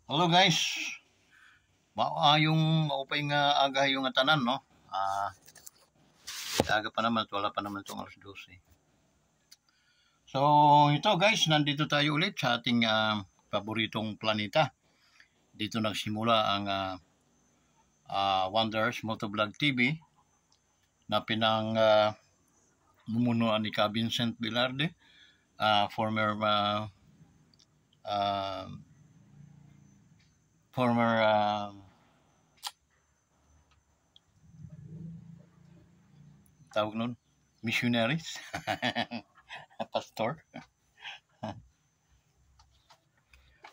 Hello guys. Yung maupay nga aga yung tanan no. Aga pa naman, wala pa naman tong alas 12. So ito guys, nandito tayo ulit sa ating paboritong planeta. Dito nagsimula ang Wonders Motovlog TV na pinang mumunuan ni Ka Vincent Velarde, former tawag nun, missionaries, pastor.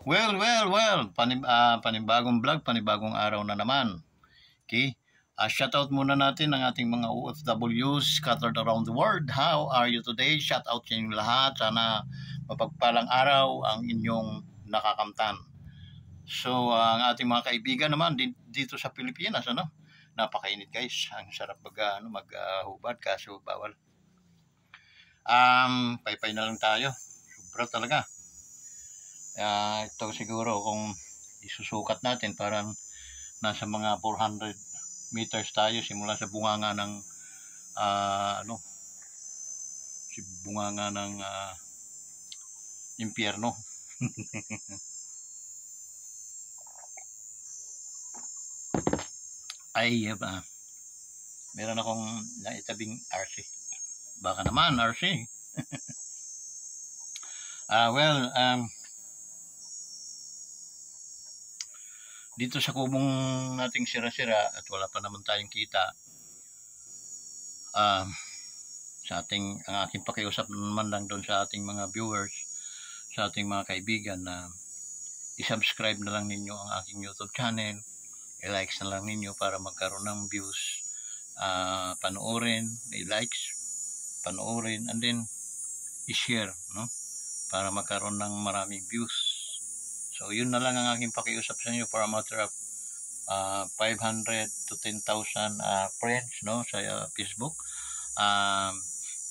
Well, panibagong vlog, panibagong araw na naman. Okay, shoutout muna natin ang ating mga OFWs scattered around the world. How are you today? Shoutout sa inyong lahat. Sana mapagpalang araw ang inyong nakakamtan. So, ang ating mga kaibigan naman dito sa Pilipinas, napakainit guys. Ang sarap maghubad kaso bawal. Paypay na lang tayo. Sobra talaga. Ito siguro kung isusukat natin parang nasa mga 400 meters tayo simula sa bunganga ng bunganga ng impyerno. Ay, meron akong naitabing RC. Baka naman RC. Dito sa kubong nating sira-sira at wala pa naman tayong kita, sa ang aking pakiusap naman lang doon sa ating mga viewers, sa ating mga kaibigan na i-subscribe na lang ninyo ang aking YouTube channel, i-likes na lang ninyo para magkaroon ng views, panoorin, i-likes, panoorin, and then i-share, no? Para magkaroon ng maraming views. So yun na lang ang aking pakiusap sa inyo for a matter of 500 to 10,000 friends, no, sa Facebook.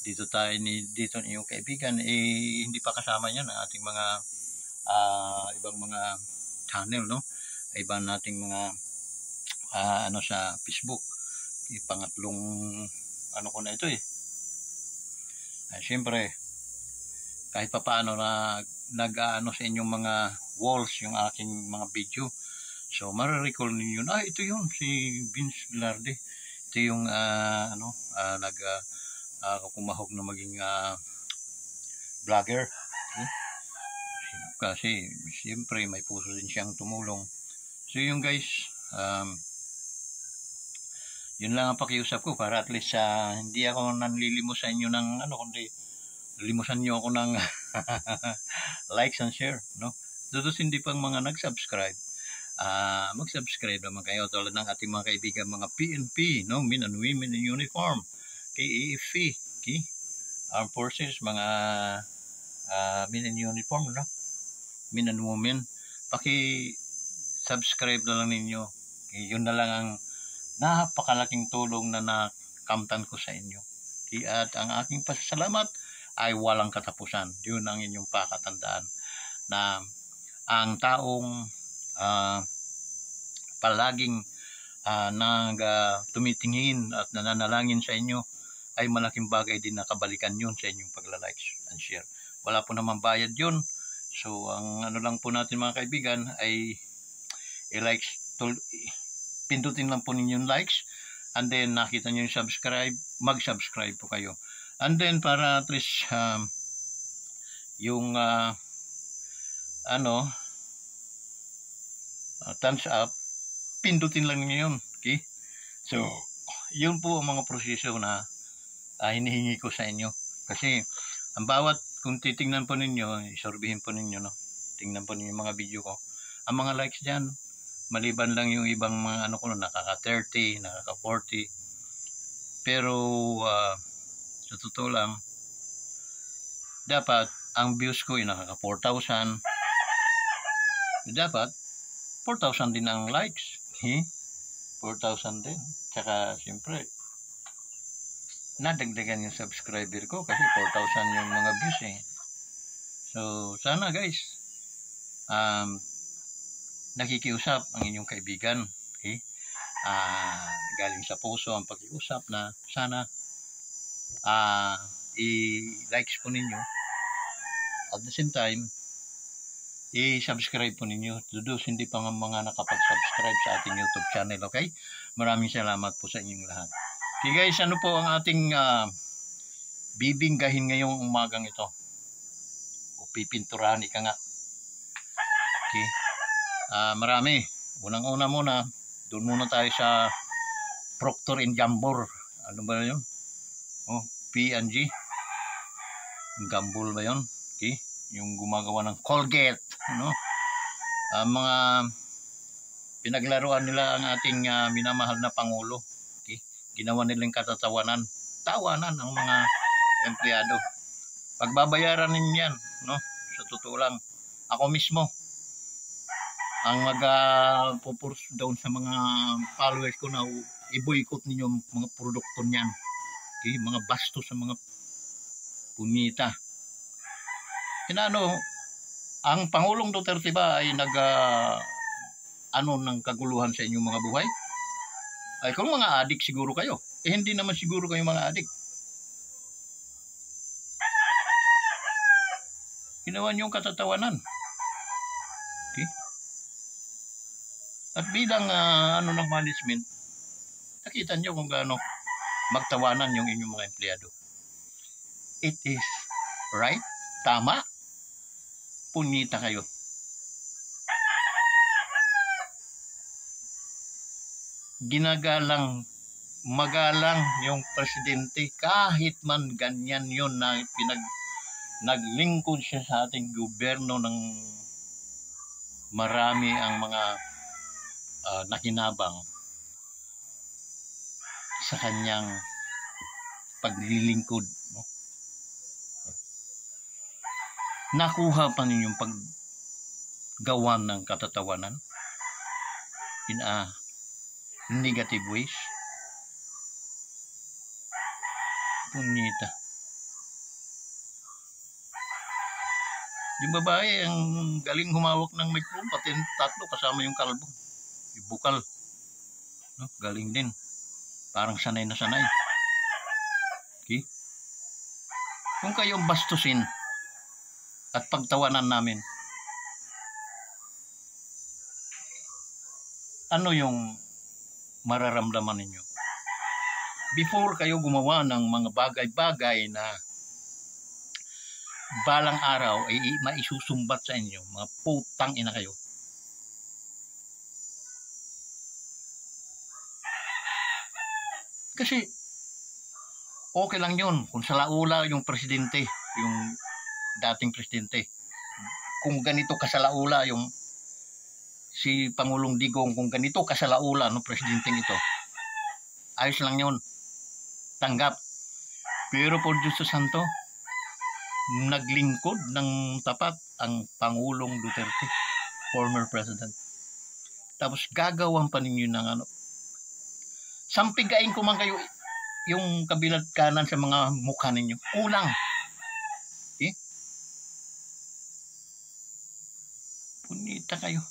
Dito yung kaibigan, hindi pa kasama yan ang ating mga ibang mga channel, no, ibang nating mga sa Facebook. Pangatlong ko na ito siyempre kahit pa paano na sa inyong mga walls yung aking mga video, so marirecall ninyo na ito yun si Vince Velarde, ito yung kumahog na maging vlogger, kasi siyempre may puso din siyang tumulong. So yung guys, yun lang ang pakiusap ko para at least hindi ako nanlilimos sa inyo ng kundi limusan nyo ako ng likes and share, no? Dodos hindi pang mga nag-subscribe, mag-subscribe naman kayo tulad ng ating mga kaibigan, mga PNP, no, Men and Women in Uniform, KAFP, Armed Forces, mga Men in Uniform, no, Men and Women, paki-subscribe na lang ninyo. Yun na lang ang napakalaking tulong na nakamtan ko sa inyo. At ang aking pasasalamat ay walang katapusan. Yun ang inyong pakatandaan, na ang taong palaging tumitingin at nananalangin sa inyo ay malaking bagay din na kabalikan yun sa inyong pagla-likes and share. Wala po naman bayad yun. So ang lang po natin mga kaibigan ay i-likes, pindutin lang po ninyo yung likes, and then nakita nyo yung subscribe, mag-subscribe po kayo. And then para at least yung thumbs up, pindutin lang niyo yun. Okay? So yun po ang mga proseso na hinihingi ko sa inyo. Kasi ang bawat, kung titingnan po ninyo, isorbihin po ninyo, no? Tingnan po ninyo yung mga video ko. Ang mga likes dyan, maliban lang yung ibang mga nakaka-30, nakaka-40. Pero sa totoo lang, dapat ang views ko ay nakaka-4,000. Dapat 4,000 din ang likes. 4,000 din. Tsaka siyempre nadagdagan yung subscriber ko kasi 4,000 yung mga views. So sana guys, nakikiusap ang inyong kaibigan. Okay? Galing sa puso ang pakiusap na sana i-likes po ninyo. At the same time, i-subscribe po ninyo. Dudus hindi pa mga nakapag-subscribe sa ating YouTube channel. Okay? Maraming salamat po sa inyong lahat. Okay guys, ano po ang ating bibinggahin ngayong umagang ito? O pipinturahan, ika nga. Okay? Marami. Unang-una muna, doon muna tayo sa Procter & Gamble. Ano ba yun? P&G. Gamble ba yun? Okay? Yung gumagawa ng Colgate. Ano? Mga pinaglaruan nila ang ating minamahal na Pangulo. Okay? Ginawa nilang katatawanan. Tawanan ang mga empleyado. Pagbabayaran ninyo yan. No? Sa totoo lang. Ako mismo. Ang mag-pupurs down sa mga followers ko na i-boycott ninyo mga produkto niyan. Okay? Mga bastos sa mga punita. Kinano, ang Pangulong Duterte ba ay ng kaguluhan sa inyong mga buhay? Ay kung mga adik siguro kayo. Hindi naman siguro kayo mga adik. Ginawa niyo yung katatawanan. Okay? At bilang ng management, nakita niyo kung gaano magtawanan yung inyong mga empleyado. It is right? Tama? Punita kayo. Magalang yung presidente kahit man ganyan yun na naglingkod siya sa ating gobyerno ng marami ang mga nakinabang sa kanyang paglilingkod. No? Nakuha pa ninyong paggawa ng katatawanan in a negative ways. Punita. Yung babae ang galing humawak ng microphone, pati tatlo kasama yung kalbo. Yung bukal. No? Galing din. Parang sanay na sanay. Okay? Kung kayong bastusin at pagtawanan namin, ano yung mararamdaman ninyo? Before kayo gumawa ng mga bagay-bagay na balang araw ay maisusumbat sa inyo, mga putang ina kayo. Kasi okay lang yun kung salaula yung presidente, yung dating presidente. Kung ganito kasalaula yung si Pangulong Digong, kung ganito kasalaula ng presidenteng ito, ayos lang yun. Tanggap. Pero por Diyos Santo, naglingkod ng tapat ang Pangulong Duterte, former president. Tapos gagawan pa ninyo ng ano. Sampigain ko man kayo yung kabilang kanan sa mga mukha ninyo. Kulang. Okay? Punita kayo.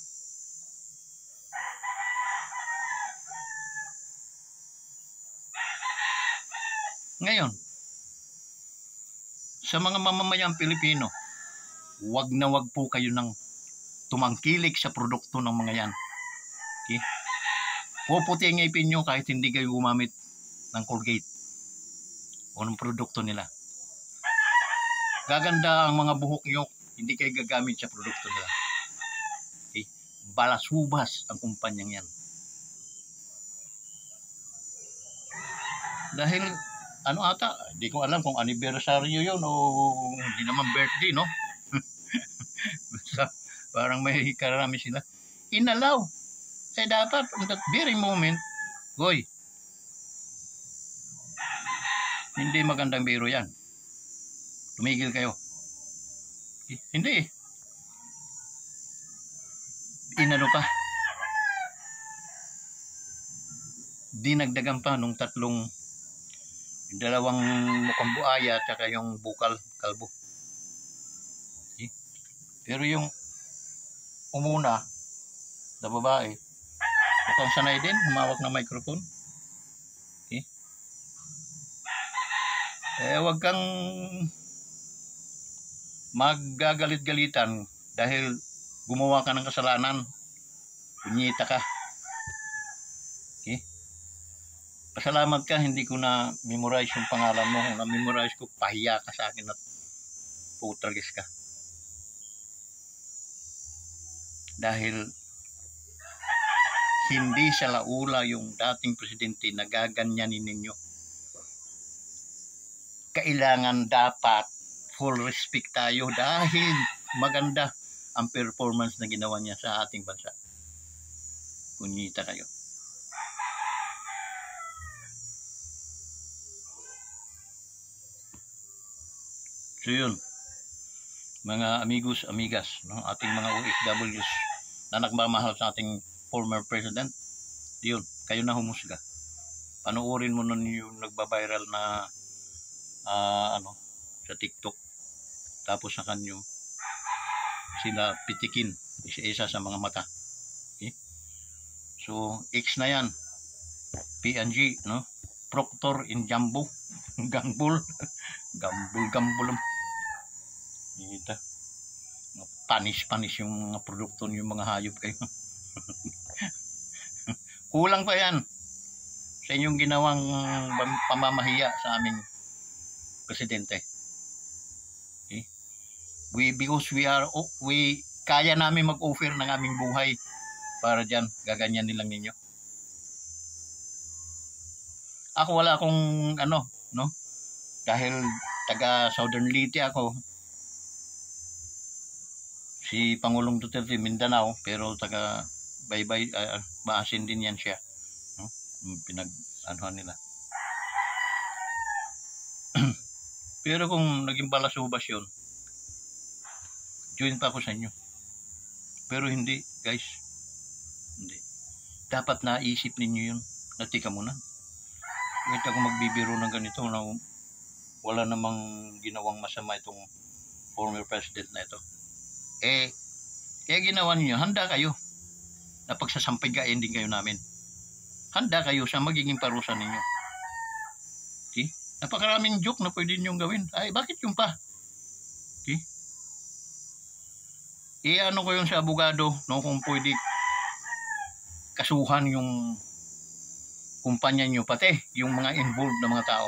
Ngayon, sa mga mamamayang Pilipino, wag na wag po kayo nang tumangkilik sa produkto ng mga yan. Okay? Puputi ang ngipin nyo kahit hindi kayo gumamit ng Colgate o ng produkto nila. Gaganda ang mga buhok nyo, hindi kayo gagamit sa produkto nila. Okay? Balasubas ang kumpanyang yan. Dahil ano ata, di ko alam kung anniversary yun o hindi naman birthday, no? Parang may karami sila. Inalaw. Eh dapat, on that very moment, goy, hindi magandang biro yan. Tumigil kayo. Hindi. Inano pa. Dinagdagan pa nung dalawang mukhang buaya at saka yung bukal kalbo. Okay? Pero yung umuna, na babae. Mukhang sanay din, humawak ng microphone. Okay? Huwag kang maggagalit-galitan dahil gumawa ka ng kasalanan. Punyeta ka. Okay? Pasalamat ka, hindi ko na memorize yung pangalan mo. Kung na-memorize ko, pahiya ka sa akin at putragis ka. Dahil hindi sa laula yung dating presidente na gaganyanin ninyo. Kailangan dapat full respect tayo dahil maganda ang performance na ginawa niya sa ating bansa. Punyita kayo. So yun, mga amigos, amigas, no, ating mga OFWs na nagmamahal sa ating former president, yun, kayo na humusga. Panoorin mo nun yung nagbabiral na sa TikTok. Tapos sa kanyo sila pitikin isa-isa sa mga mata. Okay? So, X na yan. PNG, no? Proctor in Jumbo. Gambul. Gambul. Ito. Panis-panis yung mga produkto yung mga hayop kayo. Kulang pa yan sa inyong ginawang pamamahiya sa aming presidente. Okay? Because we kaya namin mag-offer ng aming buhay para dyan, gaganyan nilang ninyo. Ako wala akong no? Dahil taga Southern Leyte ako. Si Pangulong Duterte Mindanao, pero taga Baybay, maasin din yan siya. No? Pinag-anuhan nila. Pero kung naging balasubas yun, join pa ako sa inyo. Pero hindi, guys. Hindi. Dapat naisip ninyo yun. Natika muna. Wait ako magbibiro ng ganito na wala namang ginawang masama itong former president na ito. Kaya ginawa ninyo, handa kayo na pagsasampagain din kayo namin. Handa kayo sa magiging parusa ninyo. Okay? Napakaraming joke na pwede nyo gawin. Ay, bakit yung pa? Okay? Ano ko yung sa abogado, no, kung pwede kasuhan yung kumpanya nyo, pati yung mga involved na mga tao.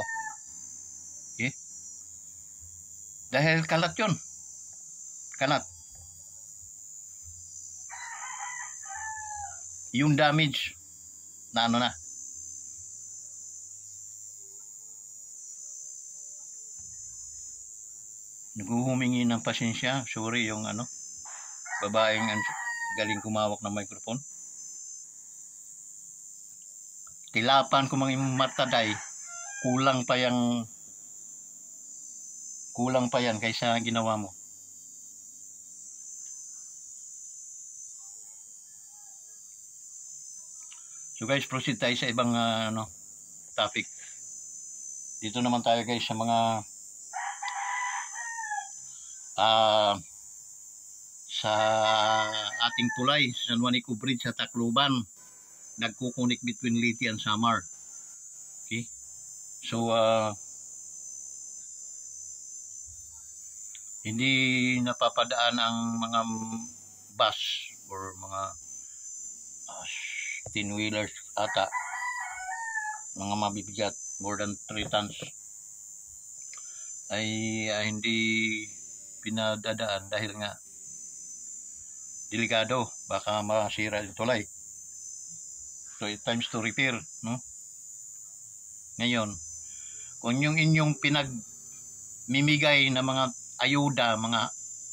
Okay? Dahil kalat yun. Kalat. Yung damage na na. Naghuhumingi ng pasensya. Sorry yung babaeng galing kumawak ng microphone. Tilapan ko mga mataday. Kulang pa yan kaysa ginawa mo. So guys, proceed tayo sa ibang topic. Dito naman tayo guys sa mga sa ating tulay sa San Juanico Bridge sa Tacloban, nagkukunik between Leyte and Samar. Okay? So hindi napapadaan ang mga bus or mga 10-wheelers ata, mga mabibigat more than 3 tons ay hindi pinadadaan dahil nga delikado, baka masira yung tulay. So it times to repair, no? Ngayon, kung yung inyong pinagmimigay na mga ayuda, mga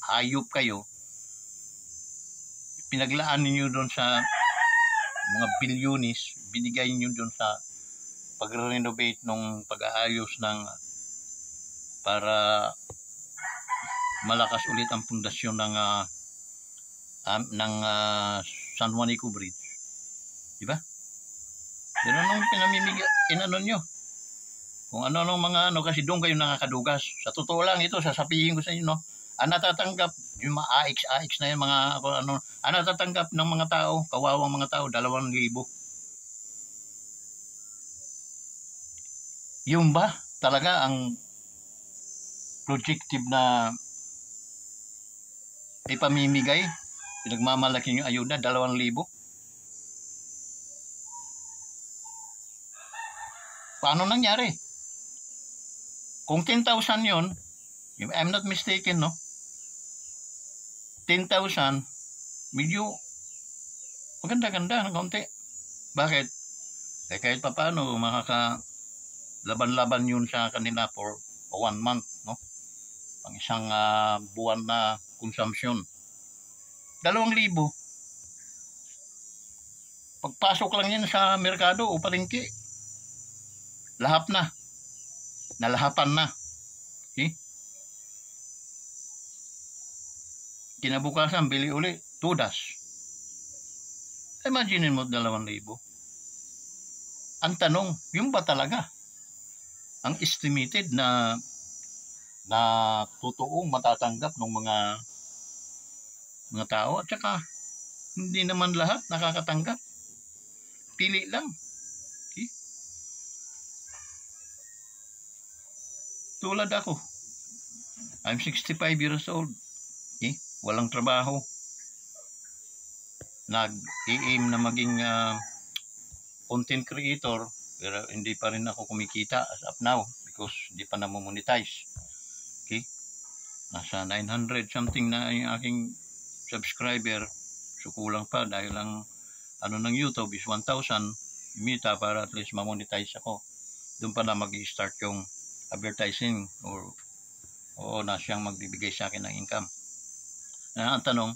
hayop kayo, pinaglaan ninyo doon sa mga bilyonis, binigay nyo doon sa pag-renovate ng pag-aayos ng para malakas ulit ang pundasyon ng San Juanico Bridge. Diba? Ganun ang pinamimigay, nyo. Kung ano mga kasi doon kayo nakakadugas. Sa totoo lang ito, sasabihin ko sa inyo, no? Ang natatanggap, yung mga AX na yan, mga ano, ang natatanggap ng mga tao, kawawang mga tao, 2,000. Yung ba talaga ang projective na ipamimigay, pinagmamalaki yung ayuda, 2,000? Paano nangyari? Kung 10,000 yun, if I'm not mistaken, no? 10,000, medyo maganda-ganda ng kaunti. Bakit? Kahit pa paano, makaka-laban-laban yun sa kanila for 1 month, no? Pang isang buwan na consumption. 2,000. Pagpasok lang yan sa merkado o palengke, lahap na. Nalahapan na. Okay? Kinabukasan, bili uli, tudas. Imagine mo 2,000. Ang tanong, yung ba talaga ang estimated na totoong matatanggap ng mga tao? At saka, hindi naman lahat nakakatanggap. Pili lang. Okay? Tulad ako. I'm 65 years old. Okay? Walang trabaho. Nag-aim na maging content creator, pero hindi pa rin ako kumikita as of now because hindi pa na-monetize. Okay? Nasa 900 something na yung aking subscriber. So kulang pa dahil ang ano ng YouTube is 1,000 imita para at least ma-monetize ako. Doon pa na mag-start yung advertising o na siyang magbibigay sa akin ng income. Ang tanong,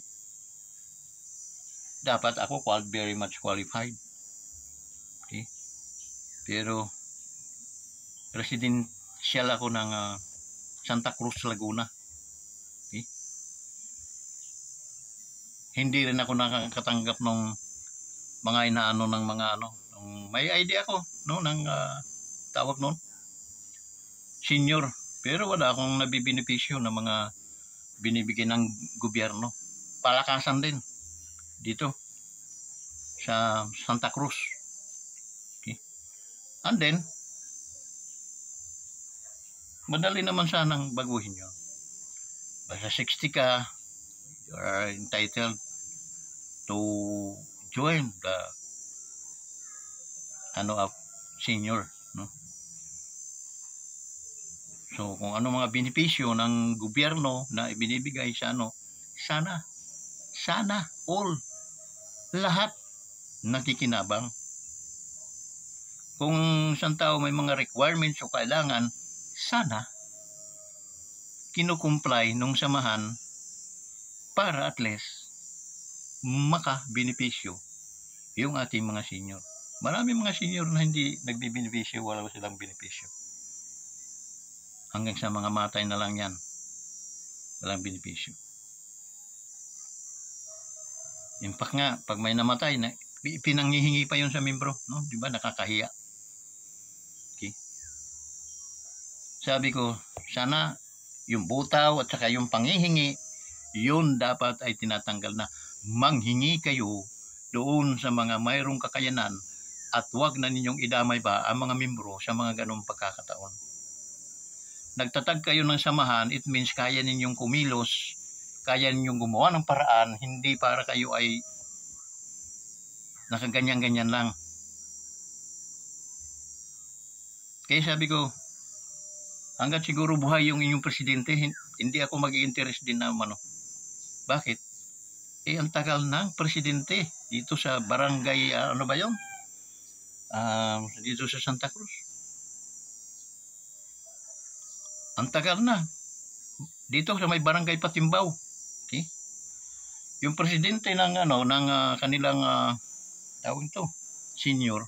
dapat ako very much qualified. Okay? Pero residential ako ng Santa Cruz, Laguna. Okay? Hindi rin ako nakakatanggap ng mga inaano ng mga ano. May idea ako, no, ng tawag noon, senior. Pero wala akong nabibenepisyo ng mga binibigyan ng gobyerno. Palakasan din dito sa Santa Cruz. Okay. And then, madali naman sanang baguhin yun. Basta 60 ka, you are entitled to join the senior, no? So kung ano mga benepisyo ng gobyerno na ibinibigay sa sana all lahat nakikinabang. Kung isang tao may mga requirements o kailangan, sana kinukumply nung samahan para at least maka-benepisyo yung ating mga senior. Maraming mga senior na hindi nagbibenepisyo, wala silang benepisyo. Hanggang sa mga matay na lang yan, walang benepisyo. Impact nga, pag may namatay, pinanghihingi pa yun sa membro, no? Di ba? Nakakahiya. Okay. Sabi ko, sana yung butaw at saka yung panghihingi, yun dapat ay tinatanggal na. Manghingi kayo doon sa mga mayroong kakayanan at wag na ninyong idamay pa ang mga membro sa mga ganong pagkakataon. Nagtatag kayo ng samahan, it means kaya ninyong kumilos, kaya ninyong gumawa ng paraan, hindi para kayo ay nakaganyan-ganyan lang. Kaya sabi ko, hanggat siguro buhay yung inyong presidente, hindi ako mag-i-interest din na ano. Bakit? Ang tagal ng presidente dito sa barangay, ano ba yun? Dito sa Santa Cruz. Ang tagal na. Dito sa may barangay Patimbaw. Okay? Yung presidente ng kanilang tawag ito, senior.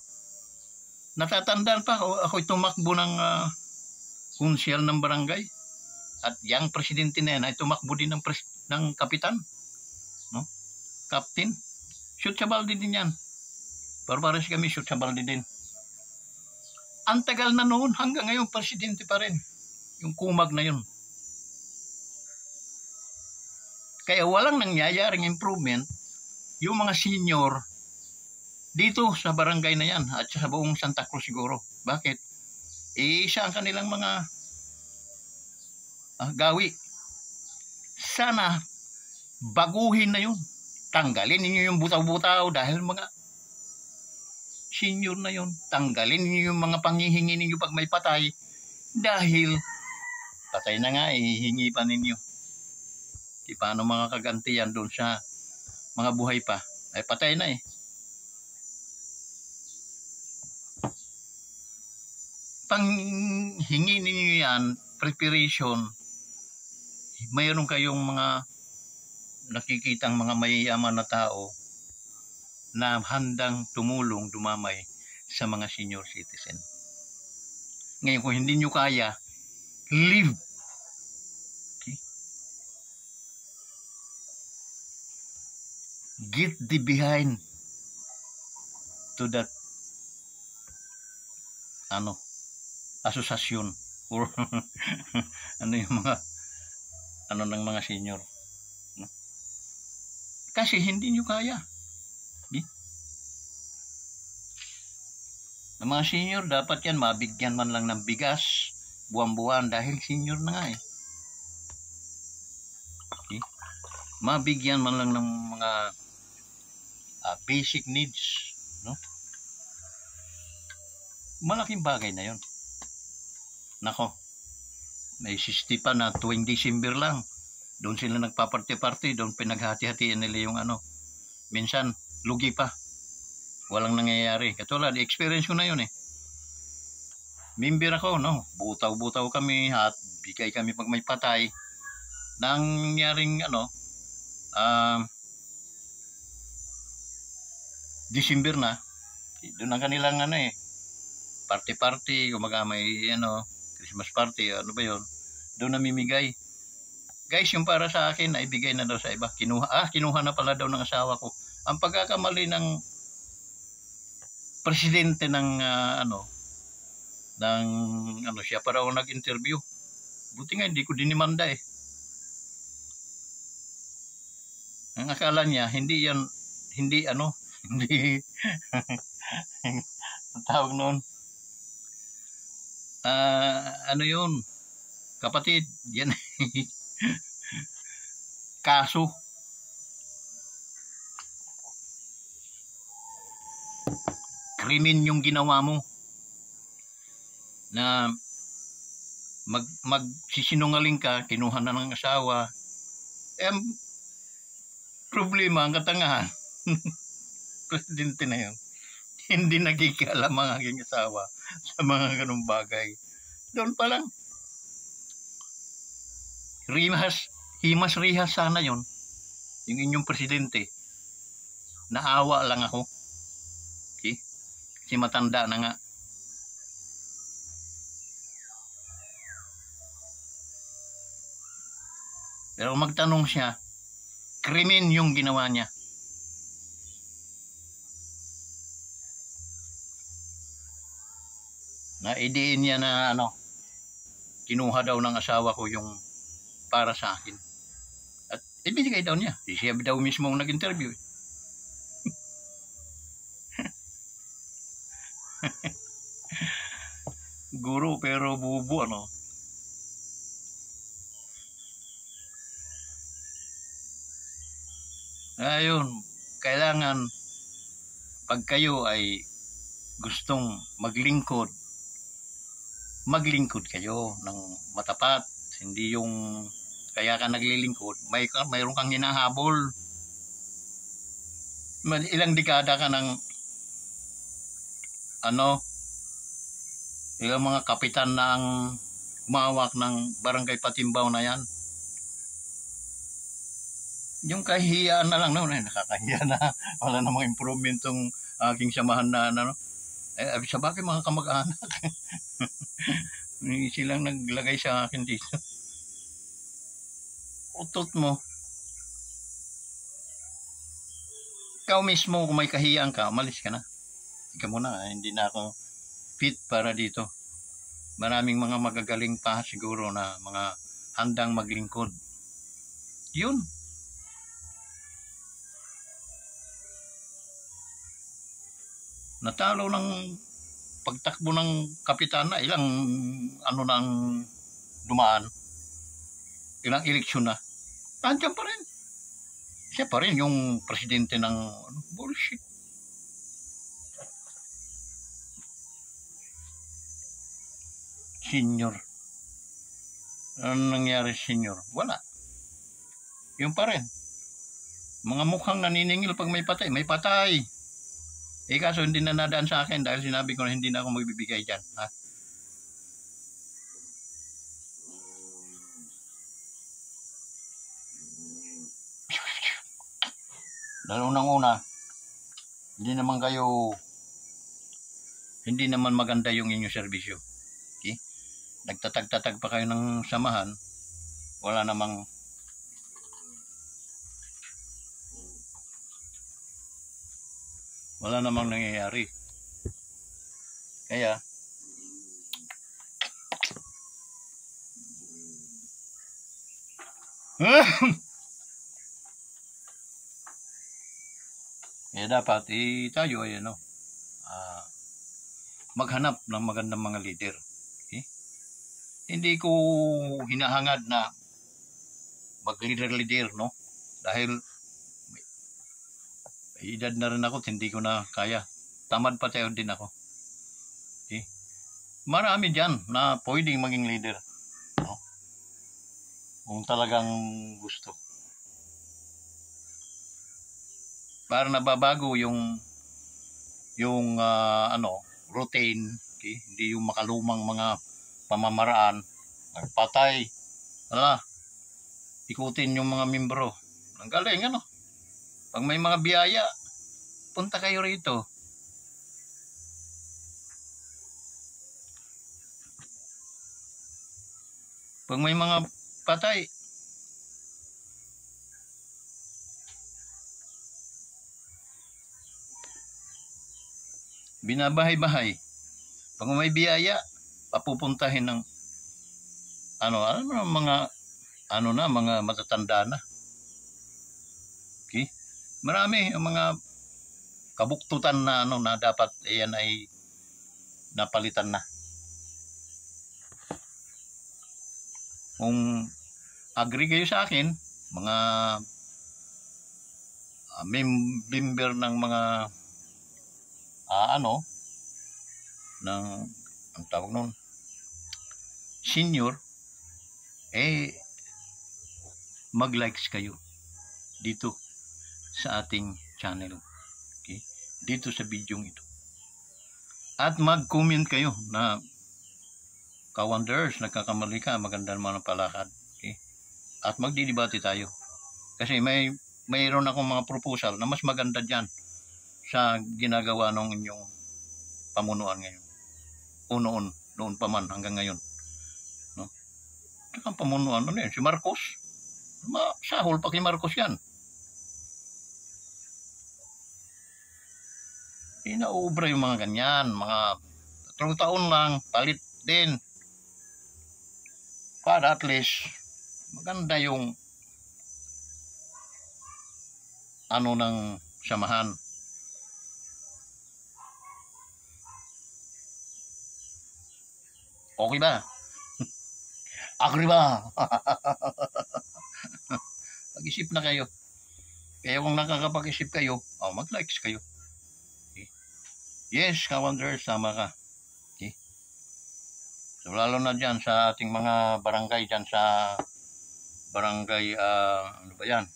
Natatandaan pa ako tumakbo ng konsyel ng barangay. At yung presidente na yan ay tumakbo din ng kapitan. No? Captain. Shoot sa balde din yan. Para kami shoot sa balde din. Ang tagal na noon, hanggang ngayon presidente pa rin. Yung kumag na yun. Kaya walang nangyayaring improvement yung mga senior dito sa barangay na yan at sa buong Santa Cruz siguro. Bakit? Isa ang kanilang mga gawi. Sana baguhin na yun. Tanggalin ninyo yung butaw-butaw dahil mga senior na yun. Tanggalin ninyo yung mga panghihingi ninyo pag may patay dahil patay na nga, hihingi pa ninyo. Di paano mga kagantiyan doon sa mga buhay pa? Ay patay na eh. Panghingi ninyo yan, preparation, mayroon kayong mga nakikitang mga mayayaman na tao na handang tumulong, dumamay sa mga senior citizen. Ngayon kung hindi nyo kaya, leave. Okay? Get the behind to that asosasyon or yung mga ng mga senior. No? Kasi hindi nyo kaya. Okay? Ang mga senior dapat yan mabigyan man lang ng bigas buwan-buwan dahil senior na nga eh. Okay? Mabigyan man lang ng mga basic needs, no? Malaking bagay na yun. Nako, may sisti pa na tuwing December lang. Doon sila nagpaparte-parte, doon pinaghati-hatiin nila yung minsan, lugi pa. Walang nangyayari. Katulad, experience ko na yun eh. Member ako, no? Butaw-butaw kami, at bigay kami pag may patay. Nangyaring, December na, doon ang kanilang party-party, kumaga may, Christmas party, ano ba yun? Doon namimigay. Guys, yung para sa akin, ay bigay na daw sa iba. Kinuha na pala daw ng asawa ko. Ang pagkakamali ng presidente ng, siya para ako nag-interview. Buti nga, hindi ko dinimanda eh. Ang akala niya, hindi, ang tawag noon, yun, kapatid, yan, kaso, krimen yung ginawa mo, na magsisinungaling ka, kinuha na ng asawa, problema ang katangahan. Presidente na yun. Hindi nagkikialam ang aking asawa sa mga ganung bagay. Doon pa lang. Himas-rihas sana yun. Yung inyong presidente. Naawa lang ako. Okay? Kasi matanda na nga. Pero magtanong siya, krimen yung ginawa niya. Na-idein niya na kinuha daw ng asawa ko yung para sa akin. At ibinigay daw niya. Siya daw mismo ang nag-interview. Guro pero bubo Ayun, kailangan pag kayo ay gustong maglingkod kayo ng matapat. Hindi yung kaya ka naglilingkod, mayroon kang hinahabol. Ilang dekada ka ng ilang mga kapitan na ang umawak ng barangay Patimbaw na yan. Yung kahiyaan na lang, nakakahiya na. Wala namang improvement tong aking samahan na sa bagay mga kamag-anak. Silang naglagay sa akin dito. Utot mo. Ikaw mismo kung may kahiyaan ka, umalis ka na. Ika muna, hindi na ako fit para dito. Maraming mga magagaling pa siguro na mga handang maglingkod. Yun. Natalo ng pagtakbo ng kapitan na ilang ano nang dumaan, ilang eleksyon na, nandiyan pa rin. Siya pa rin yung presidente ng bullshit. Senior. Ano nangyari senior? Wala. Yung pa rin. Mga mukhang naniningil pag may patay. May patay. Eh kaso hindi na nadaan sa akin dahil sinabi ko na hindi na ako magbibigay dyan. Ha? Dahil unang-una, hindi naman maganda yung inyong serbisyo. Okay? Nagtatag-tatag pa kayo ng samahan, wala namang nangyayari. Kaya dapat tayo ay maghanap ng magandang mga leader. Okay? Hindi ko hinahangad na mag-leader, no? Dahil may edad na rin ako, hindi ko na kaya. Tamad pa tayo din ako. Okay? Marami dyan na pwedeng maging leader, no? Kung talagang gusto. Para nababago yung routine, okay? Hindi yung makalumang mga pamamaraan, nagpatay, ikutin yung mga membro. Ang galing, ano? Pag may mga biyaya, punta kayo rito. Pag may mga patay, binabahay-bahay. Pag may biyaya, papupuntahin ng mga matatanda na. Okay? Marami ang mga kabuktutan na na dapat ayan ay napalitan na. Kung agree kayo sa akin, mga member ng mga ang tawag nun, senior, mag-likes kayo dito sa ating channel. Okay? Dito sa video ito. At mag-comment kayo na ka-wonders, nagkakamali ka, maganda naman ang palakad. Okay? At magdidebate tayo. Kasi mayroon akong mga proposal na mas maganda dyan sa ginagawa ng inyong pamunuan ngayon. O noon pa man hanggang ngayon. No? Saka pamunuan, si Marcos. Sahol pa kay Marcos yan. Inaubra yung mga ganyan, mga 3 taon lang, palit din. Para at least, maganda yung ng samahan. Okay ba? Agree ba? Pag-isip na kayo. Kaya kung nakakapag-isip kayo, mag-likes kayo. Okay? Yes, ka-wonders, tama ka. Okay? So, lalo na dyan sa ating mga barangay, dyan sa barangay, ano ba yan?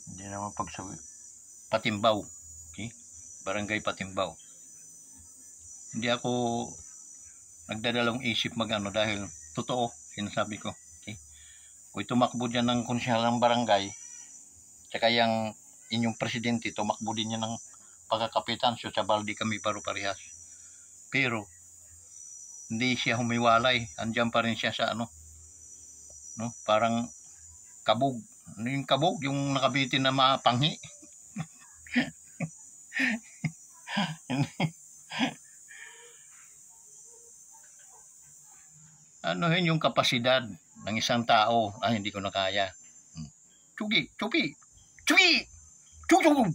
Hindi naman pagsabi. Patimbaw. Okay? Barangay Patimbaw. Hindi ako nagdadalawang isip dahil totoo, sinasabi ko. Okay? Kung tumakbo dyan ng konsyal ng barangay, tsaka yung inyong presidente, tumakbo din niya ng pagkakapitan, so sa baldi kami paro-parehas. Pero, hindi siya humiwalay. Andiyan pa rin siya sa parang kabog. Ano yung kabog? Yung nakabitin na mapanghi. Yung kapasidad ng isang tao, hindi ko na kaya. Chugi, chugi, chugi, chugug.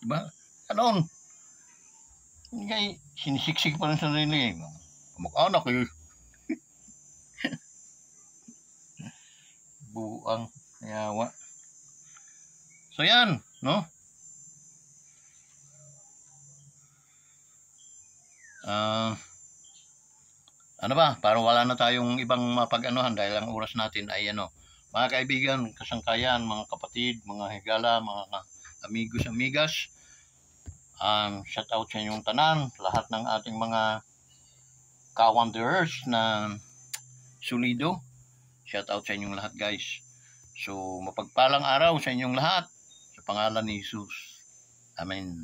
Diba? Ano? Ngay, sinisiksik pa rin sa sarili. Mag-anak eh. Buang yawa. So yan, no? Ano ba? Parang wala na tayong ibang mapag-anuhan dahil ang oras natin ay ano. Mga kaibigan, kasangkayan, mga kapatid, mga higala, mga amigos, amigas. Shout out sa inyong tanan, lahat ng ating mga ka-wanderers na solido. Shout out sa inyong lahat, guys. So, mapagpalang araw sa inyong lahat sa pangalan ni Jesus. Amen.